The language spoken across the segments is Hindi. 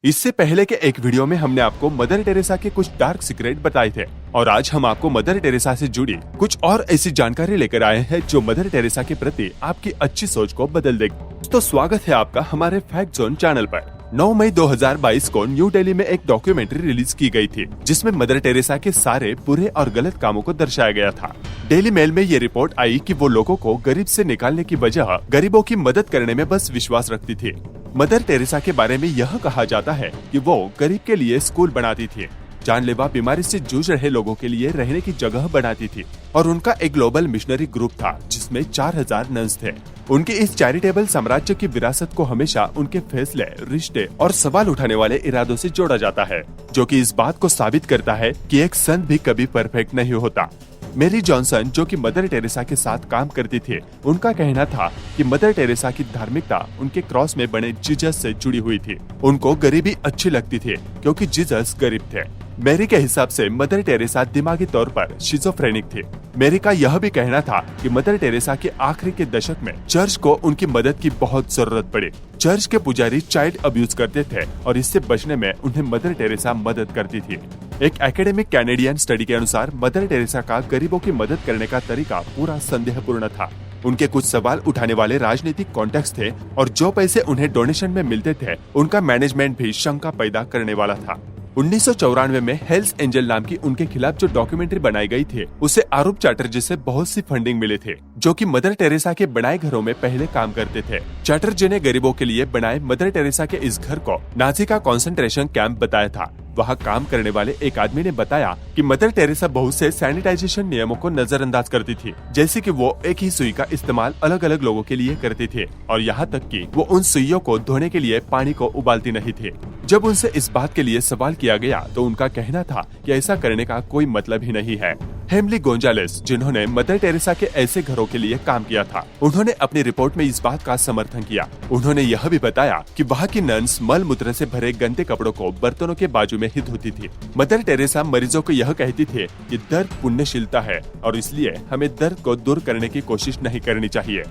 इससे पहले के एक वीडियो में हमने आपको मदर टेरेसा के कुछ डार्क सीक्रेट बताए थे और आज हम आपको मदर टेरेसा से जुड़ी कुछ और ऐसी जानकारी लेकर आए हैं जो मदर टेरेसा के प्रति आपकी अच्छी सोच को बदल देगी। तो स्वागत है आपका हमारे फैक्ट जोन चैनल पर। 9 मई 2022 को न्यू दिल्ली में एक डॉक्यूमेंट्री रिलीज की गई थी जिसमें मदर टेरेसा के सारे बुरे और गलत कामों को दर्शाया गया था। डेली मेल में ये रिपोर्ट आई कि वो लोगों को गरीब से निकालने की बजाय गरीबों की मदद करने में बस विश्वास रखती थी। मदर टेरेसा के बारे में यह कहा जाता है कि वो गरीब के लिए स्कूल बनाती थी, जानलेवा बीमारी से जूझ रहे लोगों के लिए रहने की जगह बनाती थी और उनका एक ग्लोबल मिशनरी ग्रुप था जिसमें 4000 नर्स थे। उनके इस चैरिटेबल साम्राज्य की विरासत को हमेशा उनके फैसले, रिश्ते और सवाल उठाने वाले इरादों से जोड़ा जाता है, जो कि इस बात को साबित करता है कि एक संत भी कभी परफेक्ट नहीं होता। मेरी जॉनसन, जो कि मदर टेरेसा के साथ काम करती थी, उनका कहना था कि मदर टेरेसा की धार्मिकता उनके क्रॉस में बने जीसस से जुड़ी हुई थी। उनको गरीबी अच्छी लगती थी क्योंकि जीसस गरीब थे। मेरी के हिसाब से मदर टेरेसा दिमागी तौर पर शिज़ोफ्रेनिक थी। मेरी का यह भी कहना था कि मदर टेरेसा के आखिरी के दशक में चर्च को उनकी मदद की बहुत जरूरत पड़ी। चर्च के पुजारी चाइल्ड अब्यूज करते थे और इससे बचने में उन्हें मदर टेरेसा मदद करती थी। एक एकेडमिक कैनेडियन स्टडी के अनुसार मदर टेरेसा का गरीबों की मदद करने का तरीका पूरा संदेहपूर्ण था। उनके कुछ सवाल उठाने वाले राजनीतिक कॉन्टेक्स्ट थे और जो पैसे उन्हें डोनेशन में मिलते थे उनका मैनेजमेंट भी शंका पैदा करने वाला था। 1994 में हेल्स एंजल नाम की उनके खिलाफ जो डॉक्यूमेंट्री बनाई गई थी उसे आरूप चैटर्जी से बहुत सी फंडिंग मिले थे, जो कि मदर टेरेसा के बनाए घरों में पहले काम करते थे। चैटर्जी ने गरीबों के लिए बनाए मदर टेरेसा के इस घर को नाजी का कॉन्सेंट्रेशन कैंप बताया था। वहाँ काम करने वाले एक आदमी ने बताया कि मदर टेरेसा बहुत से सैनिटाइजेशन नियमों को नजरअंदाज करती थी, जैसे कि वो एक ही सुई का इस्तेमाल अलग अलग लोगों के लिए करती थी और यहाँ तक कि वो उन सुइयों को धोने के लिए पानी को उबालती नहीं थी। जब उनसे इस बात के लिए सवाल किया गया तो उनका कहना था कि ऐसा करने का कोई मतलब ही नहीं है। हेमली गोंजालेस, जिन्होंने मदर टेरेसा के ऐसे घरों के लिए काम किया था, उन्होंने अपनी रिपोर्ट में इस बात का समर्थन किया। उन्होंने यह भी बताया कि वहाँ की नन्स मल मूत्र से भरे गंदे कपड़ों को बर्तनों के बाजू में ही धोती थी। मदर टेरेसा मरीजों को यह कहती थी कि दर्द पुण्यशीलता है और इसलिए हमें दर्द को दूर करने की कोशिश नहीं करनी चाहिए।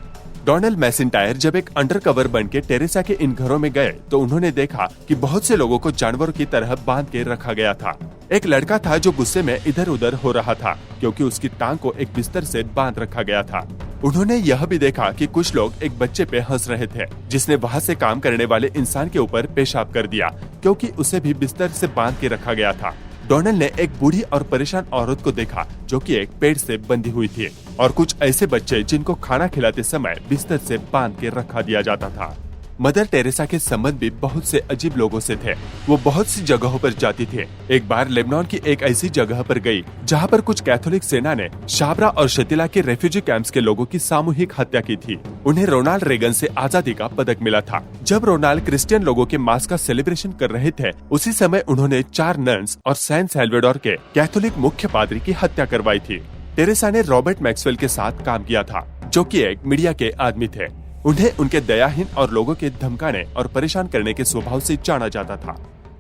डोनाल्ड मैसिंटायर जब एक अंडरकवर बन के टेरेसा के इन घरों में गए तो उन्होंने देखा कि बहुत से लोगों को जानवरों की तरह बांध के रखा गया था। एक लड़का था जो गुस्से में इधर उधर हो रहा था क्योंकि उसकी टांग को एक बिस्तर से बांध रखा गया था। उन्होंने यह भी देखा कि कुछ लोग एक बच्चे पे हंस रहे थे जिसने वहाँ से काम करने वाले इंसान के ऊपर पेशाब कर दिया क्योंकि उसे भी बिस्तर से बांध के रखा गया था। डोनाल्ड ने एक बूढ़ी और परेशान औरत को देखा जो कि एक पेड़ से बंधी हुई थी और कुछ ऐसे बच्चे जिनको खाना खिलाते समय बिस्तर से बांध के रखा दिया जाता था। मदर टेरेसा के संबंध भी बहुत से अजीब लोगों से थे। वो बहुत सी जगहों पर जाती थी। एक बार लेबनान की एक ऐसी जगह पर गई जहाँ पर कुछ कैथोलिक सेना ने शाबरा और शतीला के रेफ्यूजी कैंप्स के लोगों की सामूहिक हत्या की थी। उन्हें रोनाल्ड रेगन से आजादी का पदक मिला था। जब रोनाल्ड क्रिश्चियन लोगों के मास का सेलिब्रेशन कर रहे थे उसी समय उन्होंने 4 नन्स और सैन सैल्वाडोर के कैथोलिक मुख्य पादरी की हत्या करवाई थी। टेरेसा ने रॉबर्ट मैक्सवेल के साथ काम किया था, जो कि एक मीडिया के आदमी थे। उन्हें उनके दयाहीन और लोगों के धमकाने और परेशान करने के स्वभाव से जाना जाता था।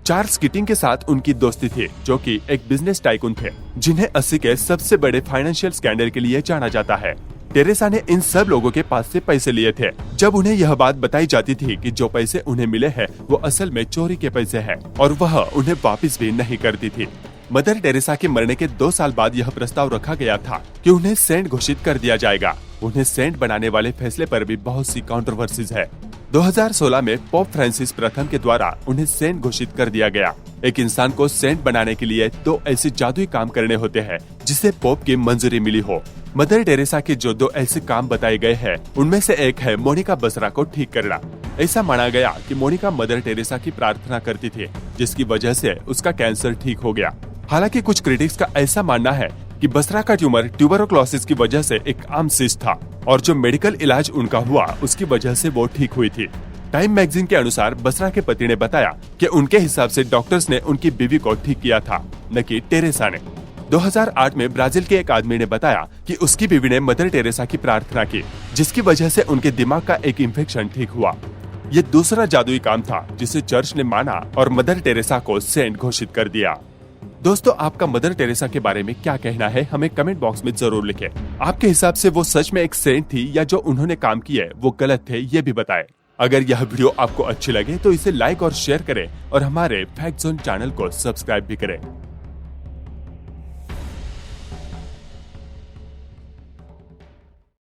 चार्ल्स कीटिंग के साथ उनकी दोस्ती थी, जो कि एक बिजनेस टाइकून थे जिन्हें 80 के सबसे बड़े फाइनेंशियल स्कैंडल के लिए जाना जाता है। टेरेसा ने इन सब लोगों के पास से पैसे लिए थे। जब उन्हें यह बात बताई जाती थी कि जो पैसे उन्हें मिले हैं वो असल में चोरी के पैसे हैं और वह उन्हें वापस भी नहीं करती थी। मदर टेरेसा के मरने के 2 साल बाद यह प्रस्ताव रखा गया था कि उन्हें सेंट घोषित कर दिया जाएगा। उन्हें सेंट बनाने वाले फैसले पर भी बहुत सी कंट्रोवर्सीज है। 2016 में पोप फ्रांसिस प्रथम के द्वारा उन्हें सेंट घोषित कर दिया गया। एक इंसान को सेंट बनाने के लिए 2 ऐसे जादुई काम करने होते हैं जिसे पोप की मंजूरी मिली हो। मदर टेरेसा के जो 2 ऐसे काम बताए गए हैं उनमें से एक है मोनिका बसरा को ठीक करना। ऐसा माना गया कि मोनिका मदर टेरेसा की प्रार्थना करती थी जिसकी वजह से उसका कैंसर ठीक हो गया। हालांकि कुछ क्रिटिक्स का ऐसा मानना है कि बसरा का ट्यूमर ट्यूबरक्लोसिस की वजह से एक आम सिस्ट था और जो मेडिकल इलाज उनका हुआ उसकी वजह से वो ठीक हुई थी। टाइम मैगजीन के अनुसार बसरा के पति ने बताया कि उनके हिसाब से डॉक्टर्स ने उनकी बीवी को ठीक किया था, न कि टेरेसा ने। 2008 में ब्राजील के एक आदमी ने बताया कि उसकी बीवी ने मदर टेरेसा की प्रार्थना की जिसकी वजह से उनके दिमाग का एक इन्फेक्शन ठीक हुआ। ये दूसरा जादुई काम था जिसे चर्च ने माना और मदर टेरेसा को सेंट घोषित कर दिया। दोस्तों, आपका मदर टेरेसा के बारे में क्या कहना है हमें कमेंट बॉक्स में जरूर लिखें। आपके हिसाब से वो सच में एक सेंट थी या जो उन्होंने काम किए वो गलत थे, ये भी बताएं। अगर यह वीडियो आपको अच्छी लगे तो इसे लाइक और शेयर करें और हमारे फैक्ट जोन चैनल को सब्सक्राइब भी करें।